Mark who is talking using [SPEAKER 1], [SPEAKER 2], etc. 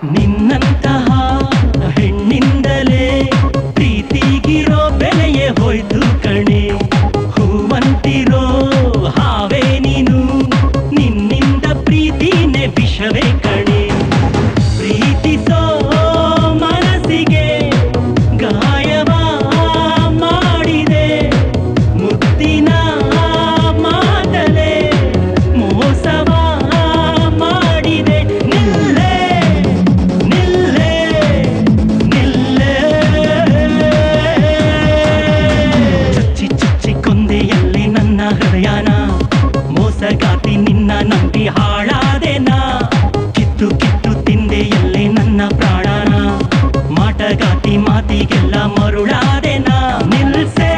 [SPEAKER 1] ನಿನ್ನಂತಹ ಹೆಣ್ಣಿಂದಲೇ ಪ್ರೀತಿಗಿರೋ ಬೆಲೆಯೇ ಹೋಯ್ತು ಕಣೆ. ಹೂವಂತಿರೋ ಹಾವೇ ನೀನು, ನಿನ್ನಿಂದ ಪ್ರೀತಿನೇ ವಿಷವೇ ಕಣೆ. ಪ್ರೀತಿಸೋ ಮನಸ್ಸಿಗೆ ಗಾಯವ ಮಾಡಿದೆ, ಮುತ್ತಿನ ಮಾತಲೆ ಮೋಸವ ಮಾಡಿದೆ. ನಿಲ್ಲೆ ನಿಲ್ಲೆ ನಿಲ್ಲೆ, ಚುಚ್ಚಿ ಚುಚ್ಚಿ ಕೊಂದೆಯಲ್ಲಿ ನನ್ನ ಹೃದಯನ, ಮೋಸಗಾತಿ ನಿನ್ನ ನಂಬಿ ಹಾಳಾದೆನಾ. ಕಿತ್ತು ಕಿತ್ತು ತಿಂದೆಯಲ್ಲಿ ನನ್ನ ಪ್ರಾಣನ, ಮಾಟಗಾತಿ ಮಾತಿಗೆಲ್ಲ ಮರುಳಾದೆನಾ. ನಿಲ್ಸೆ